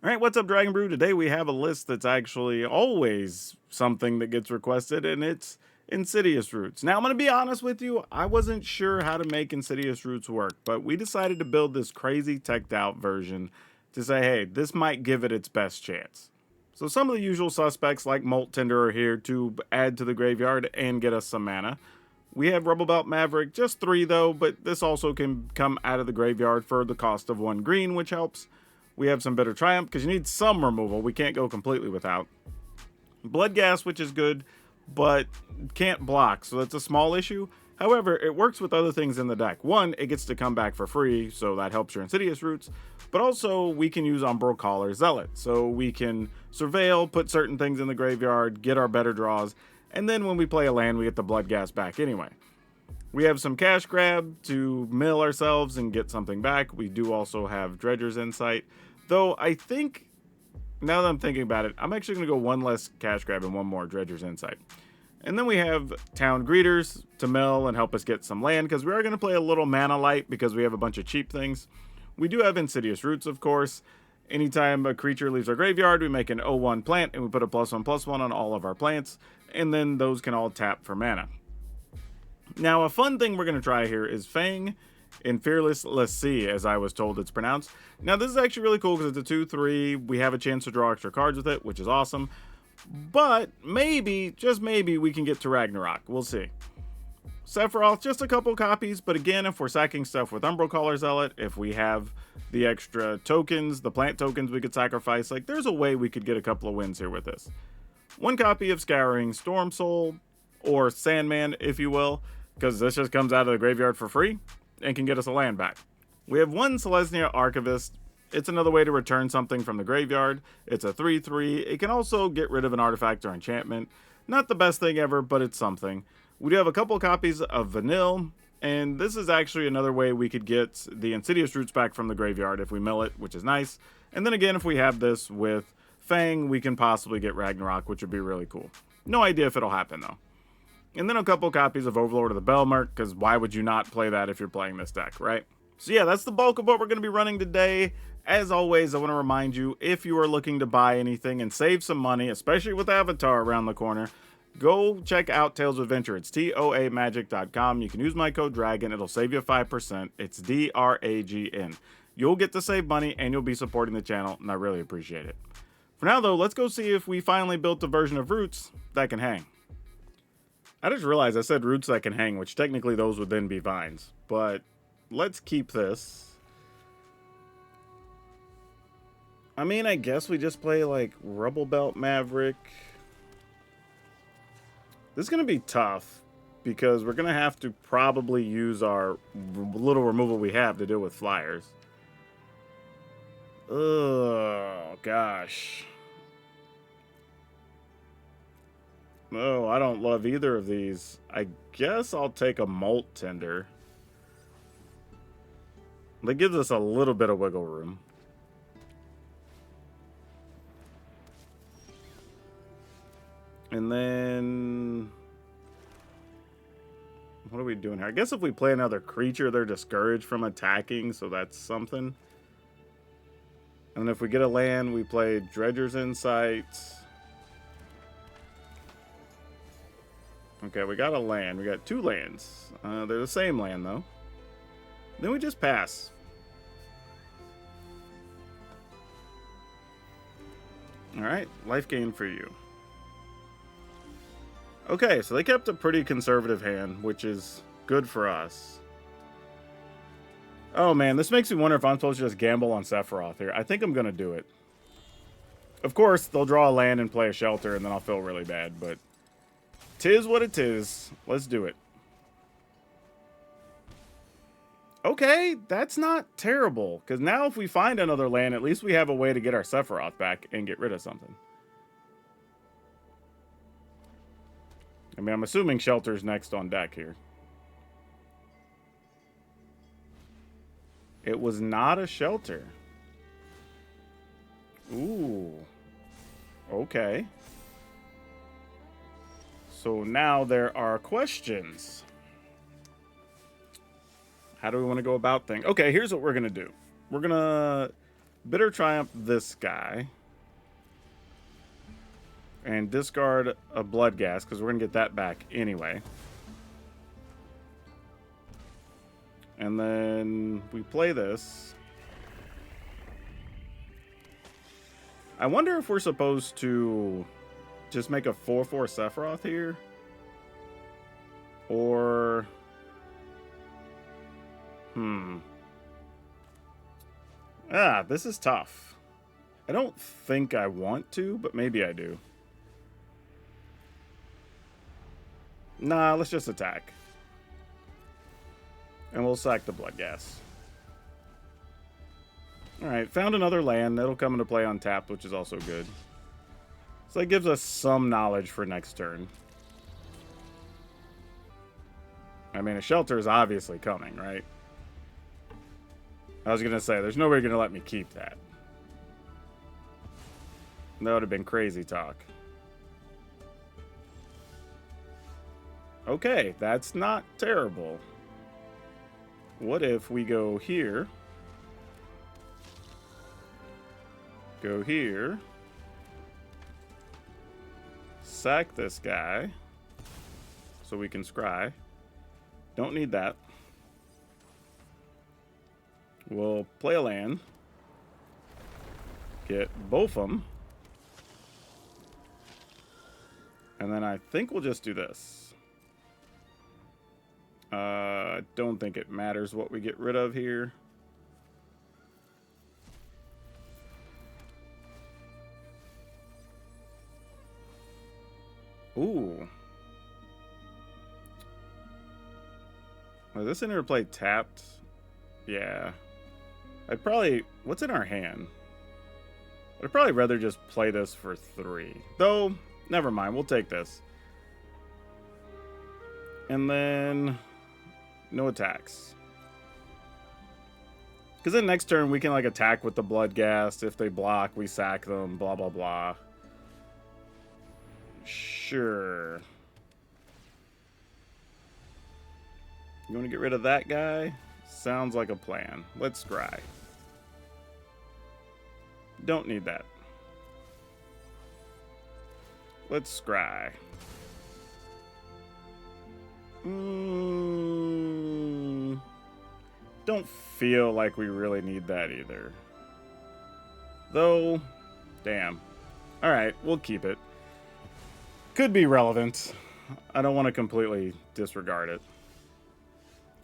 All right, what's up, Dragon Brew? Today we have a list that's actually always something that gets requested, and it's Insidious Roots. Now, I'm going to be honest with you, I wasn't sure how to make Insidious Roots work, but we decided to build this crazy teched out version to say, hey, this might give it its best chance. So some of the usual suspects like Molt Tinder are here to add to the graveyard and get us some mana. We have Rubble Belt Maverick, just 3 though, but this also can come out of the graveyard for the cost of 1 green, which helps. We have some Bitter Triumph, because you need some removal. We can't go completely without. Blood Gas, which is good, but can't block, so that's a small issue. However, it works with other things in the deck. One, it gets to come back for free, so that helps your Insidious Roots. But also, we can use Umbral Caller Zealot, so we can surveil, put certain things in the graveyard, get our better draws, and then when we play a land, we get the Blood Gas back anyway. We have some cash grab to mill ourselves and get something back. We do also have Dredger's Insight. Though I think, now that I'm thinking about it, I'm actually going to go 1 less cash grab and 1 more Dredger's Insight. And then we have Town Greeters to mill and help us get some land, because we are going to play a little Mana Light because we have a bunch of cheap things. We do have Insidious Roots, of course. Anytime a creature leaves our graveyard, we make an 0/1 plant and we put a +1/+1 on all of our plants, and then those can all tap for mana. Now, a fun thing we're going to try here is Fang and Fearless Lassie, as I was told it's pronounced. Now, this is actually really cool because it's a 2/3. We have a chance to draw extra cards with it, which is awesome. But maybe, just maybe, we can get to Ragnarok. We'll see. Sephiroth, just a couple copies, but again, if we're sacking stuff with Umbral Caller Zealot, if we have the extra tokens, the plant tokens we could sacrifice, like, there's a way we could get a couple of wins here with this. 1 copy of Scouring Storm Soul, or Sandman, if you will, because this just comes out of the graveyard for free and can get us a land back. We have 1 Selesnya Archivist. It's another way to return something from the graveyard. It's a 3/3. It can also get rid of an artifact or enchantment. Not the best thing ever, but it's something. We do have a couple copies of Vanille, and this is actually another way we could get the Insidious Roots back from the graveyard if we mill it, which is nice. And then again, if we have this with Fang, we can possibly get Ragnarok, which would be really cool. No idea if it'll happen, though. And then a couple copies of Overlord of the Belmark, because why would you not play that if you're playing this deck, right? So yeah, that's the bulk of what we're going to be running today. As always, I want to remind you, if you are looking to buy anything and save some money, especially with Avatar around the corner, go check out Tales of Adventure. It's toamagic.com. You can use my code DRAGON. It'll save you 5%. It's DRAGN. You'll get to save money, and you'll be supporting the channel, and I really appreciate it. For now, though, let's go see if we finally built a version of Roots that can hang. I just realized I said roots that can hang, which technically those would then be vines. But let's keep this. I mean, I guess we just play like Rubble Belt Maverick. This is going to be tough because we're going to have to probably use our little removal we have to deal with flyers. Oh, gosh. Oh, I don't love either of these. I guess I'll take a Molt Tinder. That gives us a little bit of wiggle room. And then... what are we doing here? I guess if we play another creature, they're discouraged from attacking, so that's something. And if we get a land, we play Dredger's Insight. Okay, we got a land. We got 2 lands. They're the same land, though. Then we just pass. Alright, life gain for you. Okay, so they kept a pretty conservative hand, which is good for us. Oh man, this makes me wonder if I'm supposed to just gamble on Sephiroth here. I think I'm going to do it. Of course, they'll draw a land and play a shelter, and then I'll feel really bad, but... 'tis what it is. Let's do it. Okay, that's not terrible. Because now if we find another land, at least we have a way to get our Sephiroth back and get rid of something. I mean, I'm assuming Shelter's next on deck here. It was not a Shelter. Ooh. Okay. So now there are questions. How do we want to go about things? Okay, here's what we're going to do. We're going to Bitter Triumph this guy. And discard a Blood Gas, because we're going to get that back anyway. And then we play this. I wonder if we're supposed to just make a 4/4 Sephiroth here. Or... this is tough. I don't think I want to, but maybe I do. Nah, let's just attack. And we'll sack the Blood Gas. Alright, found another land. That'll come into play on tap, which is also good. So that gives us some knowledge for next turn. I mean, a shelter is obviously coming, right? I was going to say, there's nobody going to let me keep that. That would have been crazy talk. Okay, that's not terrible. What if we go here? Go here. Sack this guy. So we can scry. Don't need that. We'll play a land. Get both of them. And then I think we'll just do this. I don't think it matters what we get rid of here. Ooh. Was this interplay tapped? Yeah. I'd probably... What's in our hand? I'd probably rather just play this for 3. Though, never mind. We'll take this. And then... No attacks. Because then next turn we can like attack with the Blood Gas. If they block, we sack them. Blah, blah, blah. Sure. You want to get rid of that guy? Sounds like a plan. Let's scry. Don't need that. Let's scry. Don't feel like we really need that either. Though, damn. Alright, we'll keep it. Could be relevant. I don't want to completely disregard it.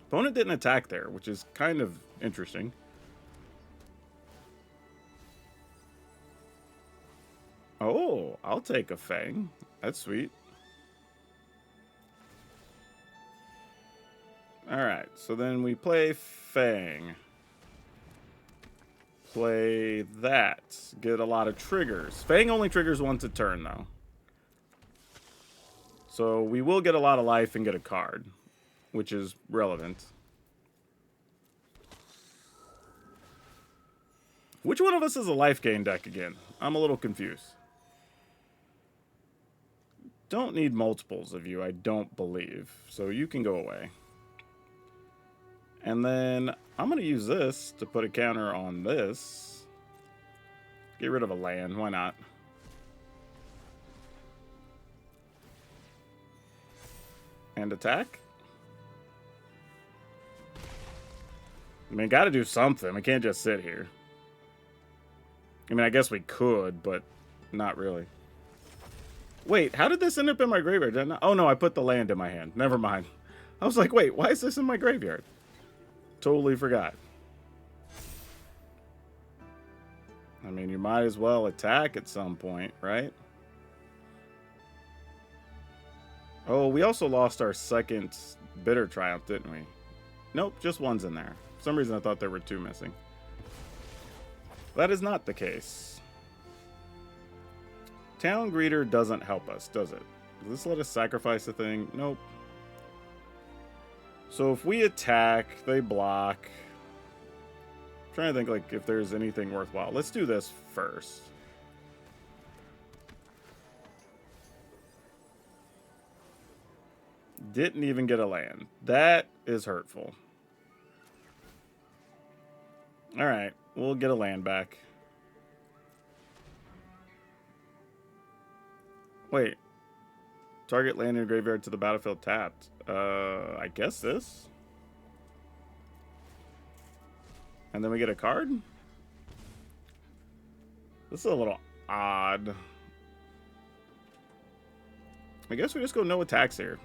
Opponent didn't attack there, which is kind of interesting. Oh, I'll take a Fang. That's sweet. Alright, so then we play Fang. Play that. Get a lot of triggers. Fang only triggers once a turn, though. So we will get a lot of life and get a card, which is relevant. Which one of us is a life gain deck again? I'm a little confused. Don't need multiples of you, I don't believe. So you can go away. And then I'm going to use this to put a counter on this. Get rid of a land, why not? And attack. I mean, gotta do something. We can't just sit here. I mean, I guess we could, but not really. Wait, how did this end up in my graveyard? Did I not? Oh, no, I put the land in my hand. Never mind. I was like, wait, why is this in my graveyard? Totally forgot. I mean, you might as well attack at some point, right? Oh, we also lost our second Bitter Triumph, didn't we? Nope, just one's in there. For some reason, I thought there were 2 missing. That is not the case. Town Greeter doesn't help us, does it? Does this let us sacrifice a thing? Nope. So if we attack, they block. I'm trying to think like if there's anything worthwhile. Let's do this first. Didn't even get a land. That is hurtful. Alright, we'll get a land back. Wait. Target land in the graveyard to the battlefield tapped. I guess this. And then we get a card? This is a little odd. I guess we just go no attacks here.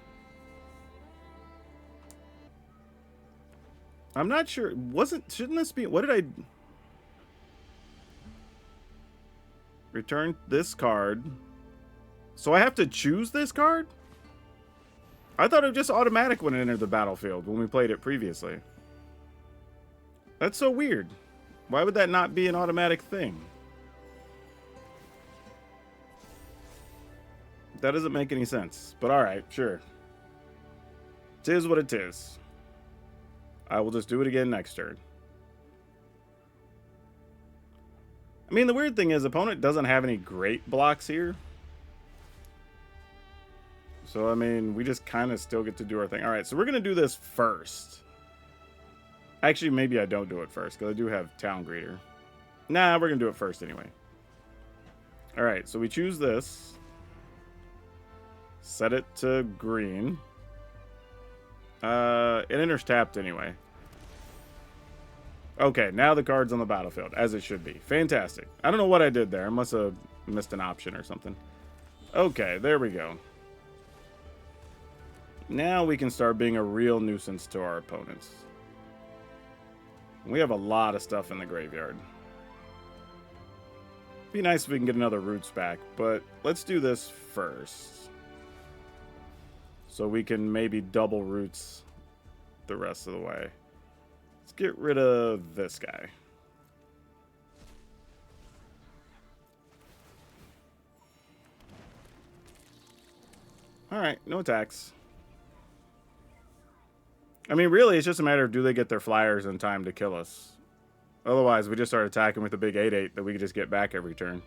I'm not sure. Shouldn't this be... What did I... Return this card. So I have to choose this card? I thought it was just automatic when it entered the battlefield when we played it previously. That's so weird. Why would that not be an automatic thing? That doesn't make any sense. But alright, sure. Tis what it is. I will just do it again next turn. I mean, the weird thing is, opponent doesn't have any great blocks here. So, I mean, we just kind of still get to do our thing. Alright, so we're going to do this first. Actually, maybe I don't do it first, because I do have Town Greeter. Nah, we're going to do it first anyway. Alright, so we choose this. Set it to green. It enters tapped anyway. Okay, now the card's on the battlefield, as it should be. Fantastic. I don't know what I did there. I must have missed an option or something. Okay, there we go. Now we can start being a real nuisance to our opponents. We have a lot of stuff in the graveyard. Be nice if we can get another Roots back, but let's do this first. So we can maybe double Roots the rest of the way. Let's get rid of this guy. Alright, no attacks. I mean, really, it's just a matter of do they get their flyers in time to kill us. Otherwise, we just start attacking with a big 8/8 that we can just get back every turn.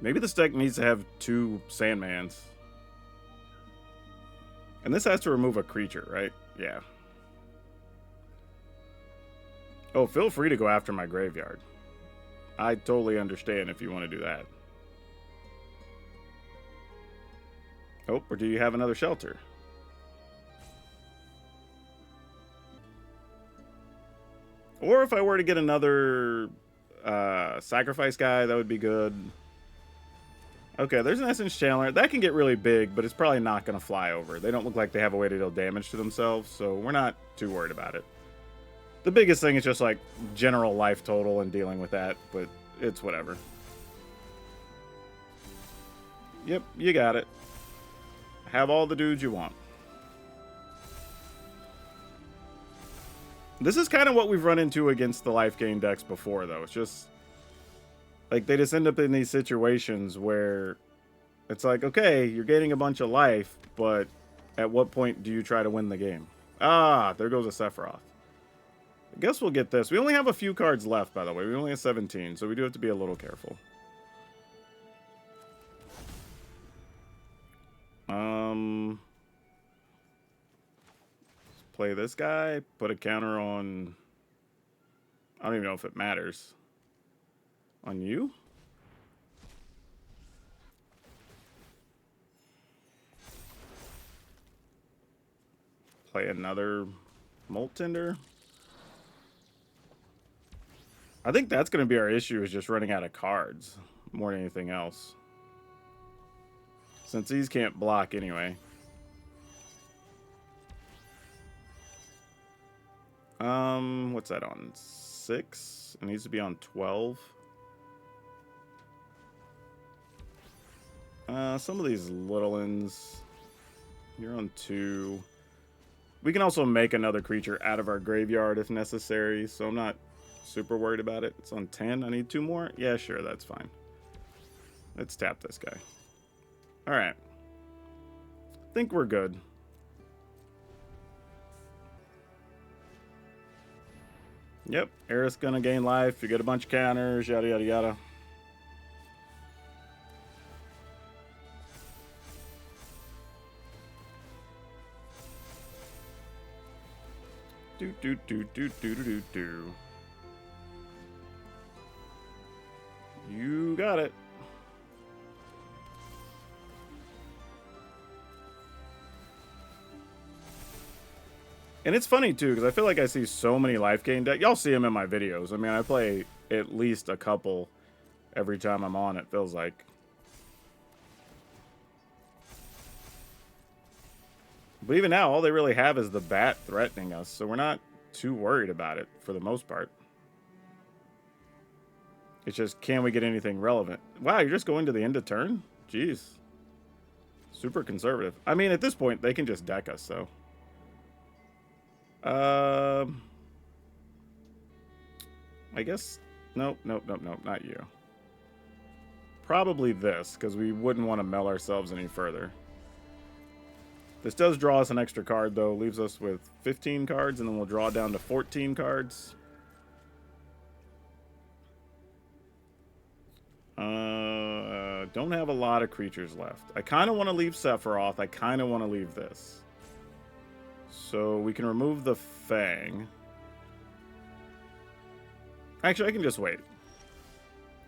Maybe this deck needs to have 2 Sandmans. And this has to remove a creature, right? Yeah. Oh, feel free to go after my graveyard. I totally understand if you want to do that. Oh, or do you have another shelter? Or if I were to get another sacrifice guy, that would be good. Okay, there's an Essence Chandler. That can get really big, but it's probably not going to fly over. They don't look like they have a way to deal damage to themselves, so we're not too worried about it. The biggest thing is just like general life total and dealing with that, but it's whatever. Yep, you got it. Have all the dudes you want. This is kind of what we've run into against the life gain decks before, though. It's just like they just end up in these situations where it's like, okay, you're gaining a bunch of life, but at what point do you try to win the game? Ah, there goes a Sephiroth. I guess we'll get this. We only have a few cards left, by the way. We only have 17, so we do have to be a little careful. Let's play this guy. Put a counter on... I don't even know if it matters. On you? Play another Molt Tender. I think that's going to be our issue, is just running out of cards more than anything else. Since these can't block anyway. What's that on? 6? It needs to be on 12. Some of these little ones. You're on 2. We can also make another creature out of our graveyard if necessary, so I'm not super worried about it. It's on 10. I need 2 more? Yeah, sure, that's fine. Let's tap this guy. Alright. I think we're good. Yep, Aerith's gonna gain life. You get a bunch of counters, yada yada yada. Do do do do do do do do. You got it. And it's funny, too, because I feel like I see so many life gain decks. Y'all see them in my videos. I mean, I play at least a couple every time I'm on, it feels like. But even now, all they really have is the bat threatening us, so we're not too worried about it for the most part. It's just, can we get anything relevant? Wow, you're just going to the end of turn? Jeez. Super conservative. I mean, at this point, they can just deck us, so. I guess, nope, not you. Probably this, because we wouldn't want to mill ourselves any further. This does draw us an extra card, though. Leaves us with 15 cards, and then we'll draw down to 14 cards. Don't have a lot of creatures left. I kind of want to leave Sephiroth. I kind of want to leave this. So we can remove the Fang. Actually, I can just wait.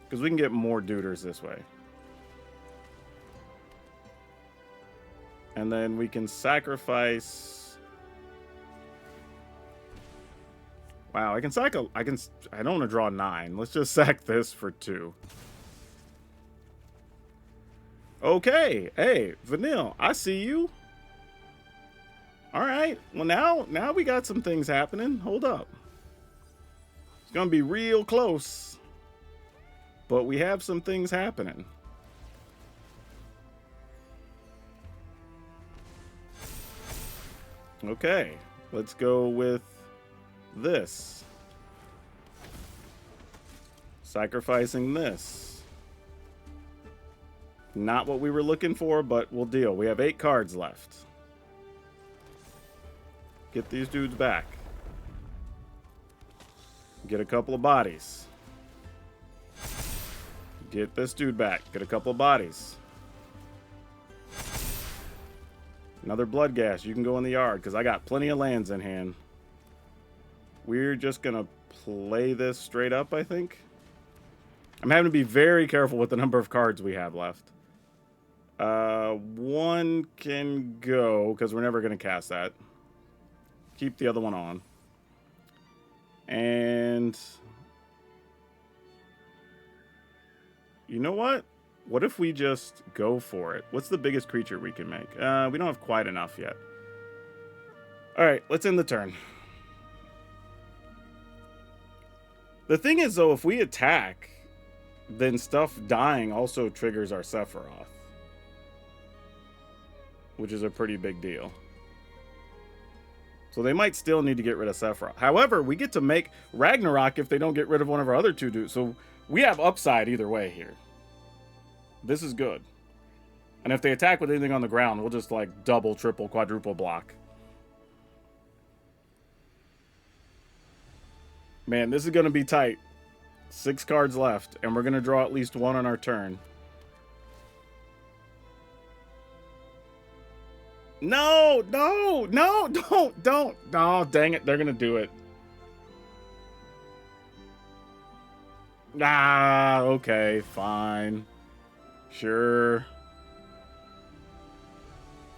Because we can get more duders this way. And then we can sacrifice... Wow, I don't want to draw 9. Let's just sack this for 2. Okay. Hey, Vanille, I see you. All right. Well, now we got some things happening. Hold up. It's going to be real close. But we have some things happening. Okay. Let's go with this. Sacrificing this. Not what we were looking for, but we'll deal. We have 8 cards left. Get these dudes back. Get a couple of bodies. Get this dude back. Get a couple of bodies. Another blood gas. You can go in the yard, because I got plenty of lands in hand. We're just going to play this straight up, I think. I'm having to be very careful with the number of cards we have left. 1 can go, because we're never going to cast that. Keep the other one on. And... you know what? What if we just go for it? What's the biggest creature we can make? We don't have quite enough yet. Alright, let's end the turn. The thing is, though, if we attack, then stuff dying also triggers our Sephiroth. Which is a pretty big deal. So they might still need to get rid of Sephiroth. However, we get to make Ragnarok if they don't get rid of one of our other 2 dudes. So we have upside either way here. This is good. And if they attack with anything on the ground, we'll just like double, triple, quadruple block. Man, this is going to be tight. 6 cards left, and we're going to draw at least 1 on our turn. No, don't. Oh, dang it. They're going to do it. Ah, okay, fine. Sure.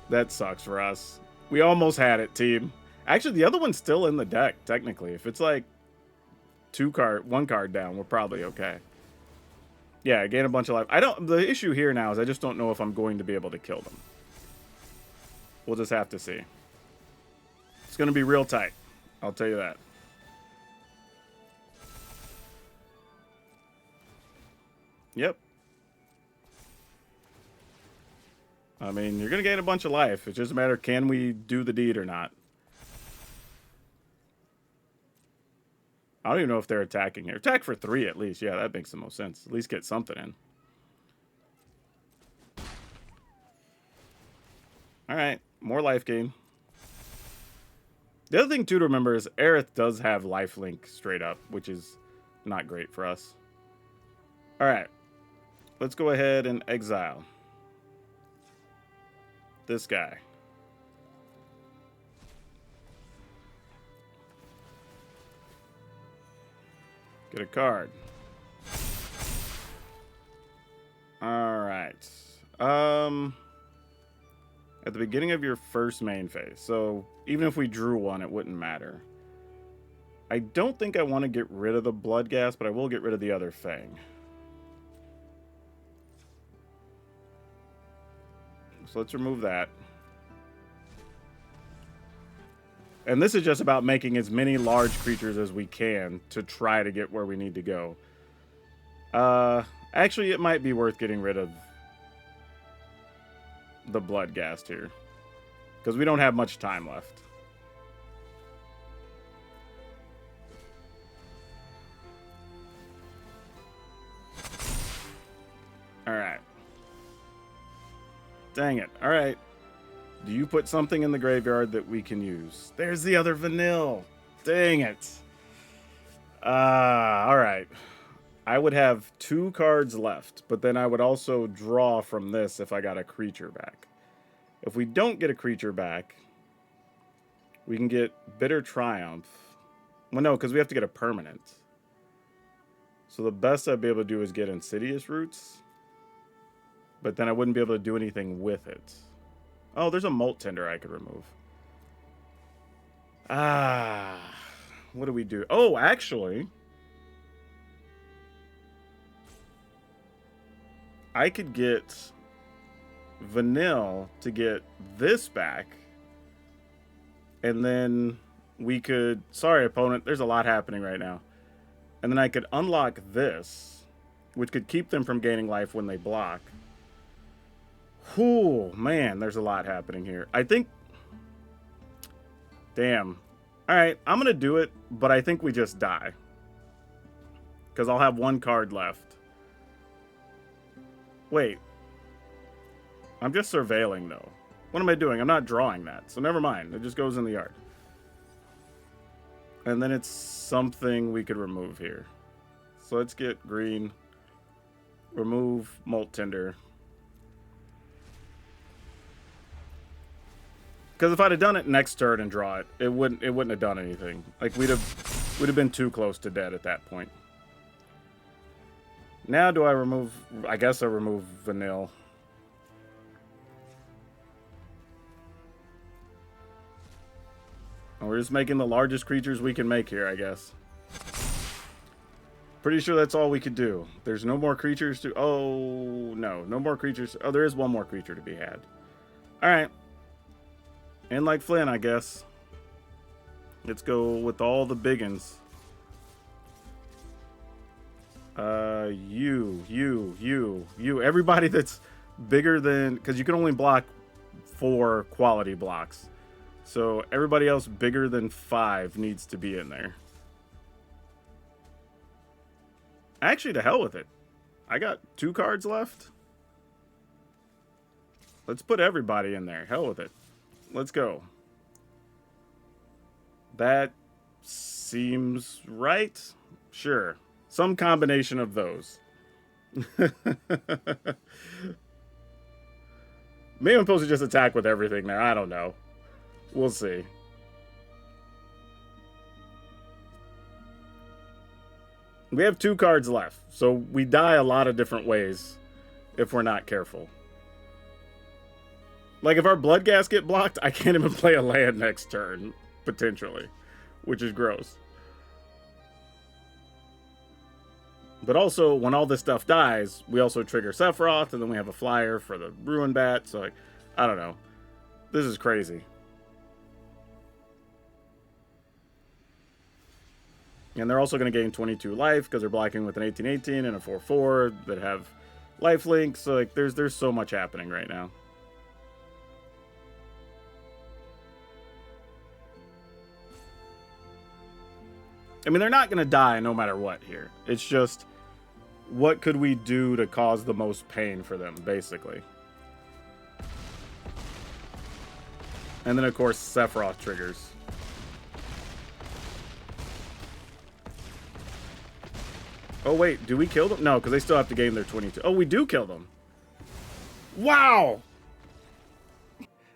That sucks for us. We almost had it, team. Actually, the other one's still in the deck, technically. If it's like 1 card down, we're probably okay. Yeah, gain a bunch of life. The issue here now is I just don't know if I'm going to be able to kill them. We'll just have to see. It's going to be real tight. I'll tell you that. Yep. I mean, you're going to gain a bunch of life. It's just a matter of can we do the deed or not. I don't even know if they're attacking here. Attack for 3 at least. Yeah, that makes the most sense. At least get something in. Alright, more life gain. The other thing, too, to remember is Aerith does have lifelink straight up, which is not great for us. Alright, let's go ahead and exile this guy. Get a card. Alright. At at the beginning of your first main phase. So even if we drew one, it wouldn't matter. I don't think I want to get rid of the Blood Gas, but I will get rid of the other Fang. So let's remove that. And this is just about making as many large creatures as we can to try to get where we need to go. Actually, it might be worth getting rid of the Blood Gas here, because we don't have much time left. Alright. Dang it. Alright. Do you put something in the graveyard that we can use? There's the other vanilla. Dang it. Alright. I would have 2 cards left, but then I would also draw from this if I got a creature back. If we don't get a creature back, we can get Bitter Triumph. Well, no, because we have to get a permanent. So the best I'd be able to do is get Insidious Roots. But then I wouldn't be able to do anything with it. Oh, there's a Molt Tender I could remove. What do we do? Oh, actually, I could get Vanille to get this back. And then we could... Sorry, opponent. There's a lot happening right now. And then I could unlock this, which could keep them from gaining life when they block. Whew, man, there's a lot happening here. I think... Damn. Alright, I'm going to do it, but I think we just die. Because I'll have 1 card left. Wait. I'm just surveilling, though. What am I doing? I'm not drawing that, so never mind. It just goes in the yard. And then it's something we could remove here. So let's get green. Remove Molt Tender. Because if I'd have done it next turn and draw it, it wouldn't have done anything. Like we'd have been too close to dead at that point. Now do I remove... I guess I remove Vanille. And we're just making the largest creatures we can make here, I guess. Pretty sure that's all we could do. There's no more creatures to... Oh, no. No more creatures. Oh, there is one more creature to be had. Alright. And like Flynn, I guess. Let's go with all the biggins. You. Everybody that's bigger than... Because you can only block 4 quality blocks. So everybody else bigger than 5 needs to be in there. Actually, to hell with it. I got 2 cards left. Let's put everybody in there. Hell with it. Let's go. That seems right. Sure. Some combination of those. Maybe I'm supposed to just attack with everything there. I don't know. We'll see. We have 2 cards left, so we die a lot of different ways if we're not careful. Like, if our Blood Gas get blocked, I can't even play a land next turn, potentially, which is gross. But also, when all this stuff dies, we also trigger Sephiroth, and then we have a flyer for the Ruin Bat, so, like, I don't know. This is crazy. And they're also going to gain 22 life because they're blocking with an 18/18 and a 4/4 that have lifelink. So like, there's so much happening right now. I mean, they're not going to die no matter what here. It's just, what could we do to cause the most pain for them, basically. And then, of course, Sephiroth triggers. Oh, wait, do we kill them? No, because they still have to gain their 22. Oh, we do kill them. Wow!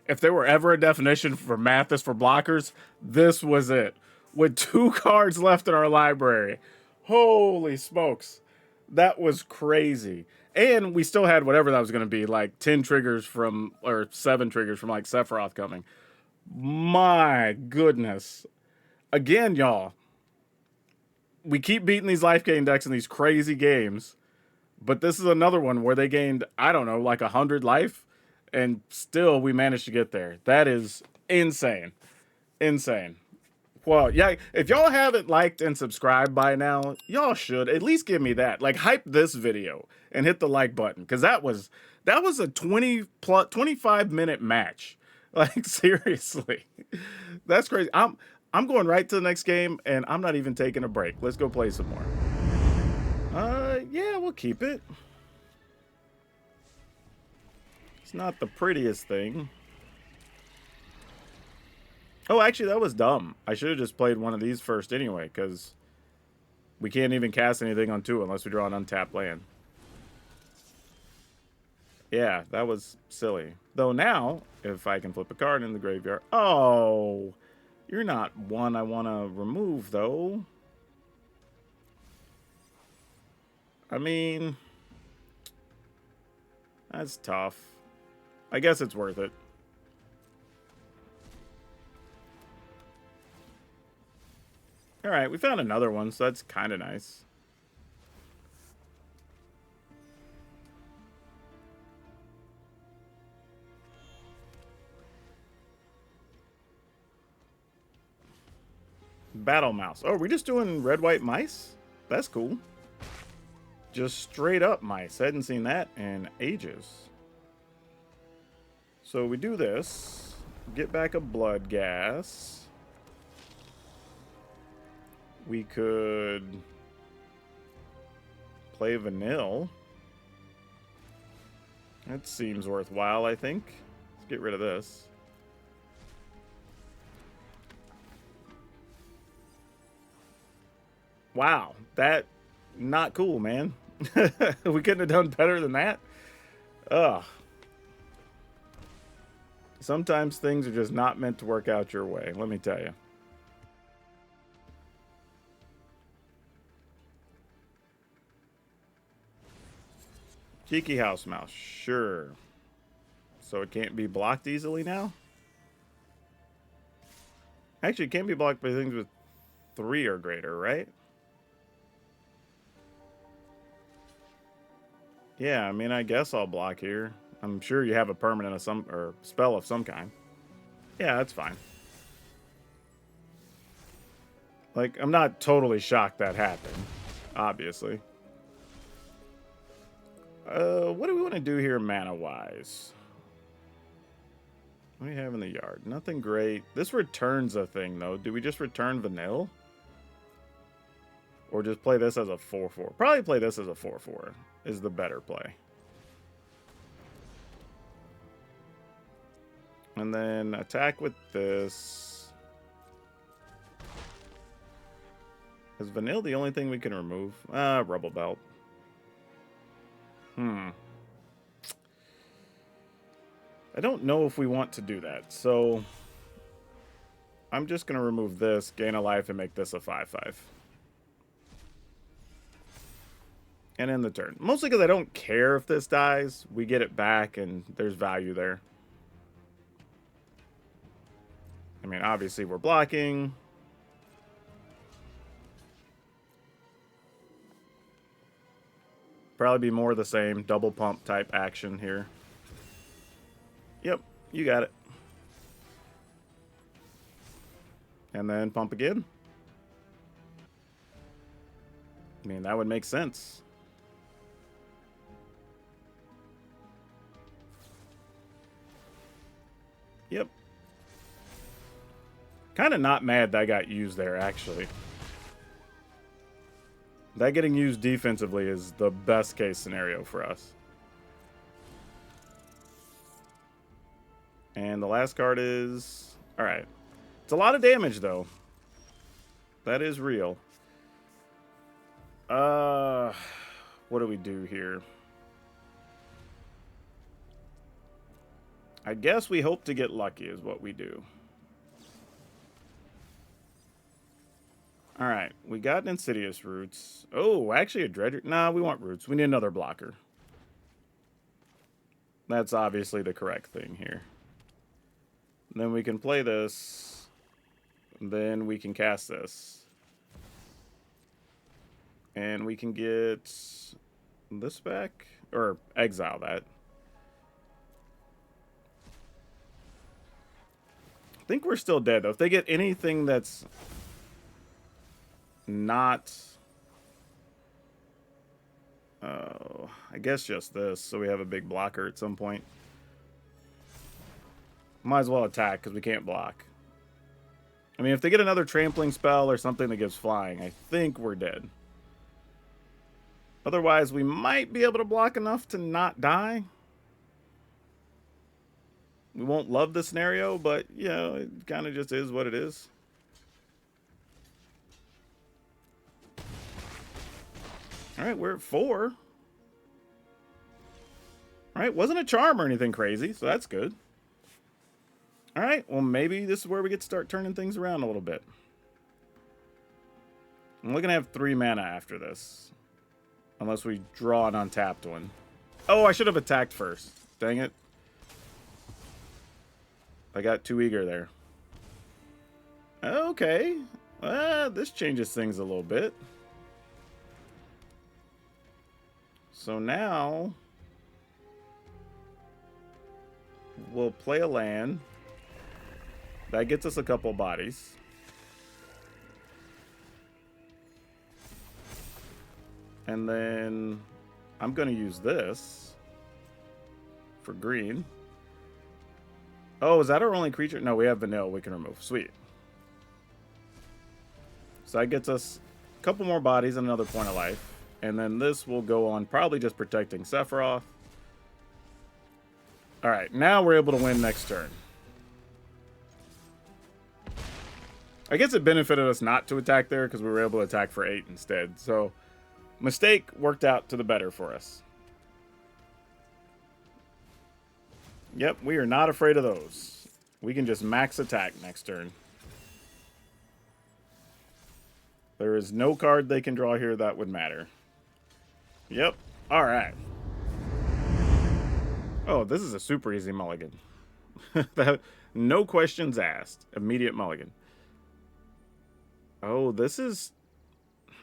If there were ever a definition for Mathis for blockers, this was it. With 2 cards left in our library. Holy smokes. That was crazy. And we still had whatever that was going to be, like 10 triggers from, or 7 triggers from like Sephiroth coming. My goodness. Again, y'all, we keep beating these life gain decks in these crazy games, but this is another one where they gained, I don't know, like 100 life, and still we managed to get there. That is insane. Insane. Well, yeah, if y'all haven't liked and subscribed by now, y'all should at least give me that. Like, hype this video and hit the like button, because that was a 25-minute match. Like, seriously. That's crazy. I'm going right to the next game, and I'm not even taking a break. Let's go play some more. Yeah, we'll keep it. It's not the prettiest thing. Oh, actually, that was dumb. I should have just played one of these first anyway, because we can't even cast anything on 2 unless we draw an untapped land. Yeah, that was silly. Though now, if I can flip a card in the graveyard... Oh, you're not one I want to remove, though. I mean, that's tough. I guess it's worth it. Alright, we found another one, so that's kind of nice. Battle Mouse. Oh, are we just doing red, white mice? That's cool. Just straight up mice. I hadn't seen that in ages. So we do this. Get back a blood gas. We could play vanilla. That seems worthwhile, I think. Let's get rid of this. Wow, that not cool, man. We couldn't have done better than that. Ugh. Sometimes things are just not meant to work out your way, let me tell you. Cheeky house mouse, sure. So it can't be blocked easily now? Actually, it can't be blocked by things with 3 or greater, right? Yeah, I mean, I guess I'll block here. I'm sure you have a permanent of some, or spell of some kind. Yeah, that's fine. Like, I'm not totally shocked that happened, obviously. What do we want to do here mana-wise? What do we have in the yard? Nothing great. This returns a thing, though. Do we just return vanilla? Or just play this as a 4-4? Probably play this as a 4-4 is the better play. And then attack with this. Is vanilla the only thing we can remove? Rubble Belt. I don't know if we want to do that, so I'm just going to remove this, gain a life, and make this a 5-5. And end the turn. Mostly because I don't care if this dies. We get it back, and there's value there. I mean, obviously, we're blocking. Probably be more of the same double pump type action here. Yep, you got it. And then pump again. I mean, that would make sense. Yep. Kind of not mad that got used there, actually. That getting used defensively is the best case scenario for us. And the last card is... Alright. It's a lot of damage, though. That is real. What do we do here? I guess we hope to get lucky is what we do. All right, we got an Insidious Roots. Oh, actually a Dredger. Nah, we want Roots. We need another blocker. That's obviously the correct thing here. And then we can play this. Then we can cast this. And we can get this back. Or exile that. I think we're still dead, though. If they get anything that's not... Oh, I guess just this, so we have a big blocker at some point. Might as well attack, because we can't block. I mean, if they get another trampling spell or something that gives flying, I think we're dead. Otherwise, we might be able to block enough to not die. We won't love the scenario, but, you know, it kind of just is what it is. All right, we're at 4. All right, wasn't a charm or anything crazy, so that's good. All right, well, maybe this is where we get to start turning things around a little bit. I'm looking to have 3 mana after this. Unless we draw an untapped one. Oh, I should have attacked first. Dang it. I got too eager there. Okay. This changes things a little bit. So now... we'll play a land. That gets us a couple bodies. And then I'm going to use this for green. Oh, is that our only creature? No, we have vanilla we can remove. Sweet. So that gets us a couple more bodies and another point of life. And then this will go on probably just protecting Sephiroth. Alright, now we're able to win next turn. I guess it benefited us not to attack there because we were able to attack for 8 instead. So, mistake worked out to the better for us. Yep, we are not afraid of those. We can just max attack next turn. There is no card they can draw here that would matter. Yep, alright. Oh, this is a super easy mulligan. No questions asked. Immediate mulligan. Oh, this is...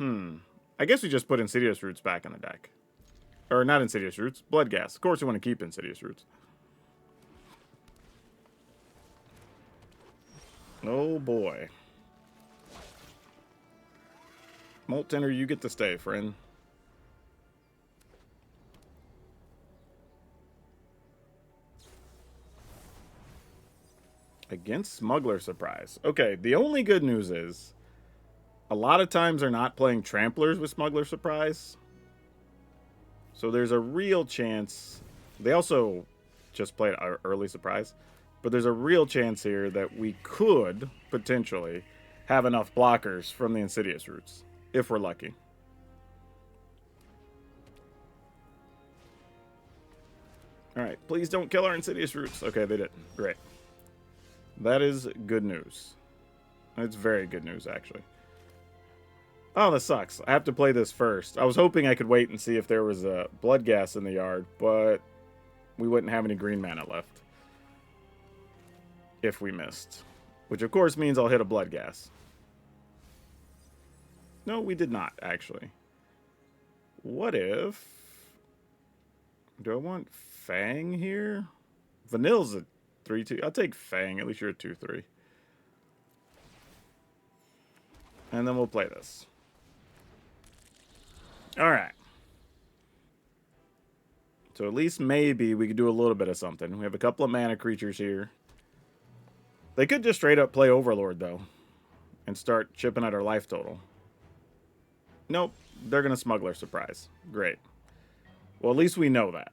I guess we just put Insidious Roots back in the deck. Or not Insidious Roots, Bloodghast. Of course we want to keep Insidious Roots. Oh boy. Molt Tender, you get to stay, friend. Against Smuggler Surprise. Okay, the only good news is a lot of times they're not playing Tramplers with Smuggler Surprise. So there's a real chance. They also just played Early Surprise. But there's a real chance here that we could potentially have enough blockers from the Insidious Roots. If we're lucky. Alright, please don't kill our Insidious Roots. Okay, they didn't. Great. That is good news. It's very good news, actually. Oh, that sucks. I have to play this first. I was hoping I could wait and see if there was a Bloodghast in the yard, but we wouldn't have any green mana left. If we missed. Which, of course, means I'll hit a Bloodghast. No, we did not, actually. What if... do I want Fang here? Vanille's a 3-2. I'll take Fang. At least you're a 2-3. And then we'll play this. Alright. So at least maybe we could do a little bit of something. We have a couple of mana creatures here. They could just straight up play Overlord, though. And start chipping at our life total. Nope. They're going to Smuggler Surprise. Great. Well, at least we know that.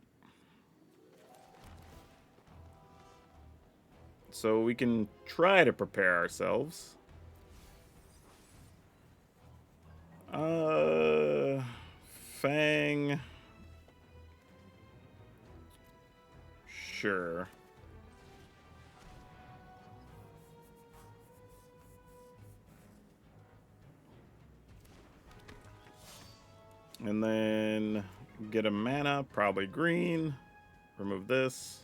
So we can try to prepare ourselves. Fang. Sure. And then get a mana, probably green. Remove this.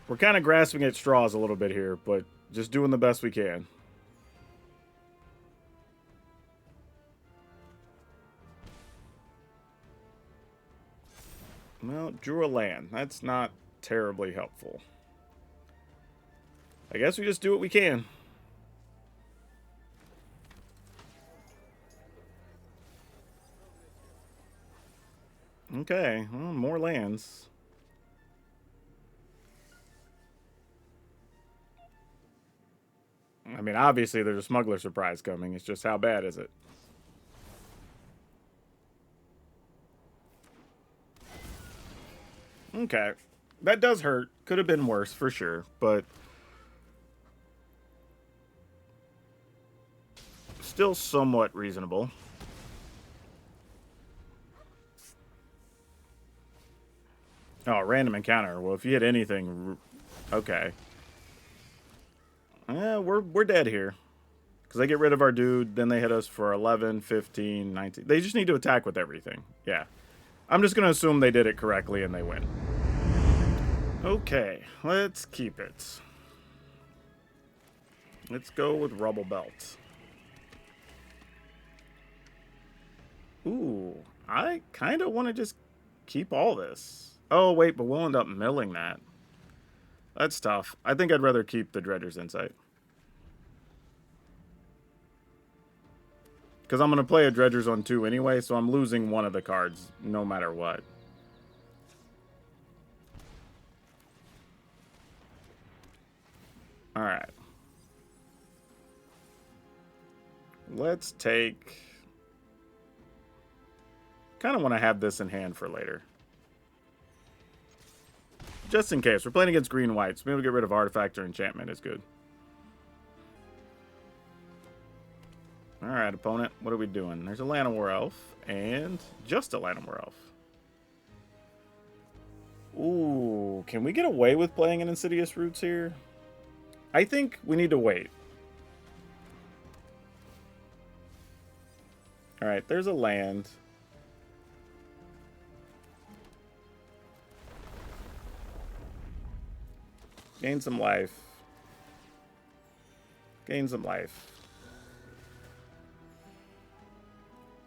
We're kind of grasping at straws a little bit here, but just doing the best we can. Well, drew a land. That's not terribly helpful. I guess we just do what we can. Okay, well, more lands. I mean, obviously there's a Smuggler surprise coming. It's just how bad is it? Okay. That does hurt. Could have been worse for sure, but still somewhat reasonable. Oh, random encounter. Well, if you hit anything, okay. We're dead here. Because they get rid of our dude, then they hit us for 11, 15, 19. They just need to attack with everything. Yeah. I'm just going to assume they did it correctly and they win. Okay, let's keep it. Let's go with Rubble Belt. Ooh, I kind of want to just keep all this. Oh, wait, but we'll end up milling that. That's tough. I think I'd rather keep the Dredger's Insight. Because I'm going to play a Dredger's on 2 anyway, so I'm losing one of the cards no matter what. Alright. Let's take... Kind of want to have this in hand for later. Just in case. We're playing against green-white, so being able to get rid of Artifact or Enchantment is good. Alright, opponent. What are we doing? There's a Llanowar Elf, and just a Llanowar Elf. Ooh, can we get away with playing an Insidious Roots here? I think we need to wait. Alright, there's a land. Gain some life. Gain some life.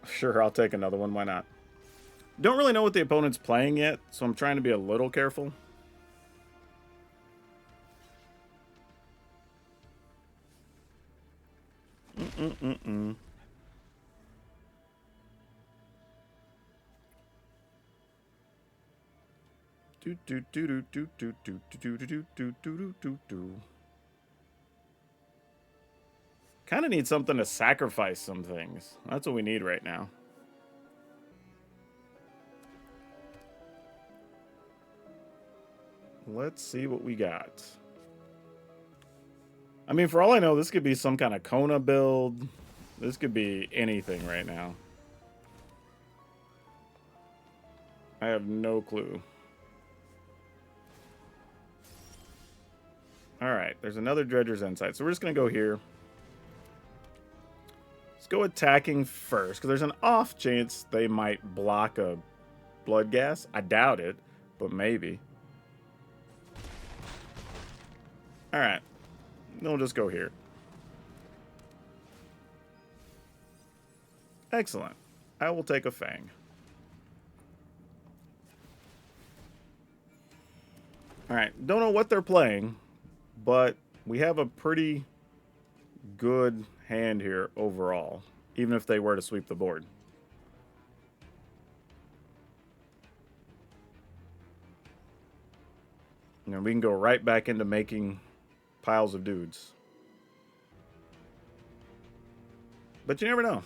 Sure, I'll take another one. Why not? Don't really know what the opponent's playing yet, so I'm trying to be a little careful. Kind of need something to sacrifice some things. That's what we need right now. Let's see what we got. I mean, for all I know, this could be some kind of Kona build. This could be anything right now. I have no clue. Alright, there's another Dredger's Insight. So we're just going to go here. Let's go attacking first, because there's an off chance they might block a Bloodghast. I doubt it, but maybe. Alright. We'll just go here. Excellent. I will take a Fang. Alright, don't know what they're playing, but we have a pretty good hand here overall, even if they were to sweep the board. And we can go right back into making piles of dudes. But you never know.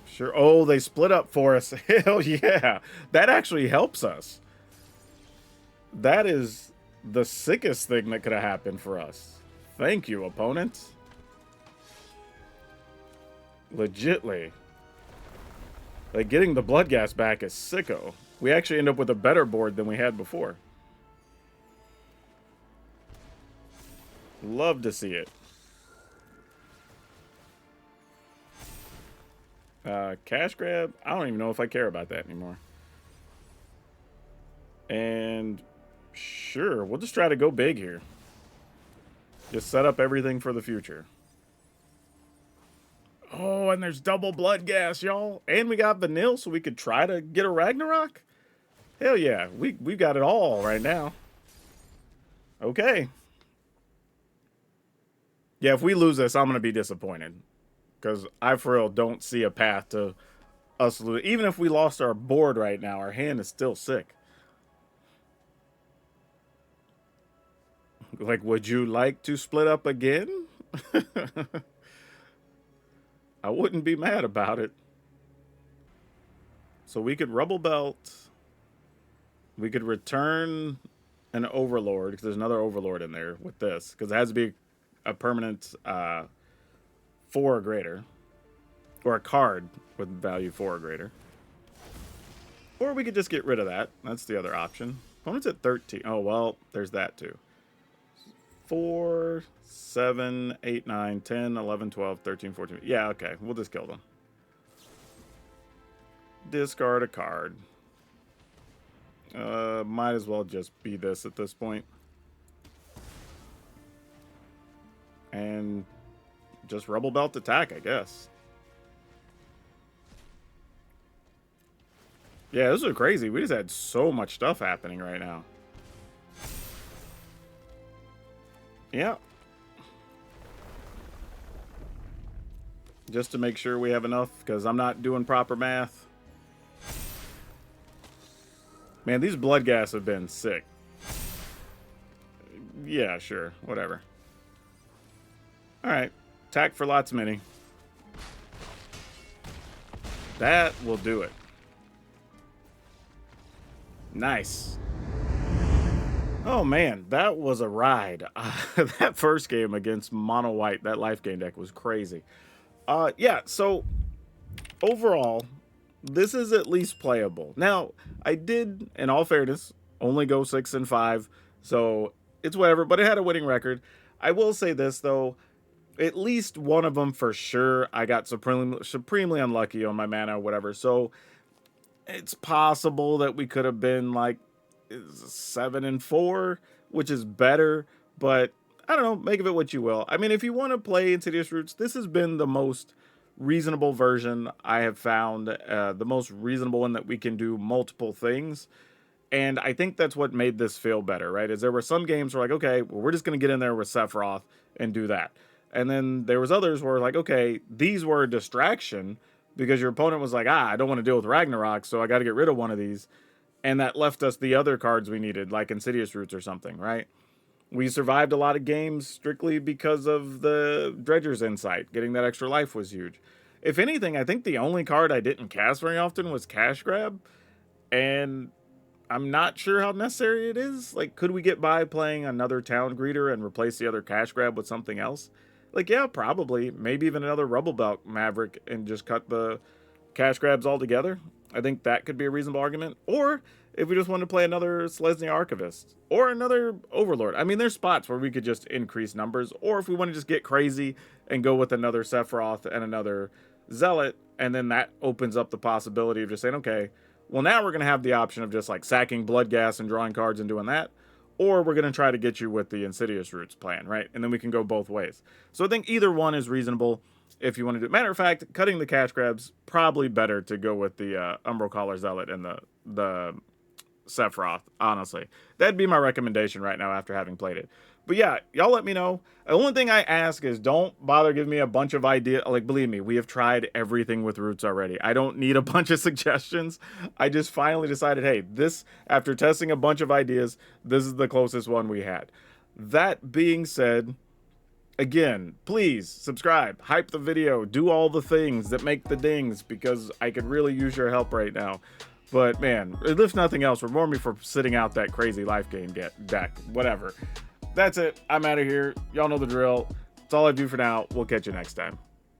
Sure. Oh, they split up for us. Hell yeah. That actually helps us. That is the sickest thing that could have happened for us. Thank you, opponent. Legitly. Like, getting the Bloodghast back is sicko. We actually end up with a better board than we had before. Love to see it. Cash grab. I don't even know if I care about that anymore. And sure, we'll just try to go big here. Just set up everything for the future. Oh, and there's double blood gas, y'all. And we got vanilla, so we could try to get a Ragnarok. Hell yeah, we've got it all right now. Okay. Yeah, if we lose this, I'm going to be disappointed. Because I, for real, don't see a path to us lose. Even if we lost our board right now, our hand is still sick. Like, would you like to split up again? I wouldn't be mad about it. So we could Rubble Belt. We could return an Overlord, because there's another Overlord in there with this. Because it has to be a permanent 4 or greater. Or a card with value 4 or greater. Or we could just get rid of that. That's the other option. Opponent's at 13. Oh, well, there's that too. 4, 7, 8, 9, 10, 11, 12, 13, 14. Yeah, okay. We'll just kill them. Discard a card. Might as well just be this at this point. And just Rubble Belt attack, I guess. Yeah, this is crazy. We just had so much stuff happening right now. Yeah. Just to make sure we have enough, because I'm not doing proper math. Man, these blood gas have been sick. Yeah, sure. Whatever. Alright. Attack for lots many. That will do it. Nice. Oh man, that was a ride. That first game against Mono White, that life gain deck was crazy. Yeah, so overall, this is at least playable. Now, I did, in all fairness, only go 6 and 5, so it's whatever, but it had a winning record. I will say this, though, at least one of them for sure, I got supremely unlucky on my mana or whatever, so it's possible that we could have been like 7 and 4, which is better, but I don't know, make of it what you will. I mean, if you want to play Insidious Roots, this has been the most reasonable version I have found, the most reasonable one that we can do multiple things, and I think that's what made this feel better, right? Is there were some games where like, okay, well, we're just going to get in there with Sephiroth and do that, and then there was others where like, okay, these were a distraction because your opponent was like, I don't want to deal with Ragnarok, so I got to get rid of one of these. And that left us the other cards we needed, like Insidious Roots or something, right? We survived a lot of games strictly because of the Dredger's Insight. Getting that extra life was huge. If anything, I think the only card I didn't cast very often was Cash Grab. And I'm not sure how necessary it is. Like, could we get by playing another Town Greeter and replace the other Cash Grab with something else? Like, yeah, probably. Maybe even another Rubble Belt Maverick and just cut the Cash Grabs altogether. I think that could be a reasonable argument. Or if we just want to play another Selesnya Archivist or another Overlord. I mean, there's spots where we could just increase numbers. Or if we want to just get crazy and go with another Sephiroth and another Zealot, and then that opens up the possibility of just saying, okay, well, now we're going to have the option of just like sacking blood gas and drawing cards and doing that. Or we're going to try to get you with the Insidious Roots plan, right? And then we can go both ways. So I think either one is reasonable if you want to do it. Matter of fact, cutting the Cash Grabs, probably better to go with the Umbral Collar Zealot and the Sephiroth, honestly. That'd be my recommendation right now after having played it. But yeah, y'all let me know. The only thing I ask is don't bother giving me a bunch of ideas. Like, believe me, we have tried everything with Roots already. I don't need a bunch of suggestions. I just finally decided, hey, this, after testing a bunch of ideas, this is the closest one we had. That being said, again, please subscribe, hype the video, do all the things that make the dings, because I could really use your help right now. But man, if nothing else, reward me for sitting out that crazy life game deck. Whatever. That's it. I'm out of here. Y'all know the drill. That's all I do for now. We'll catch you next time.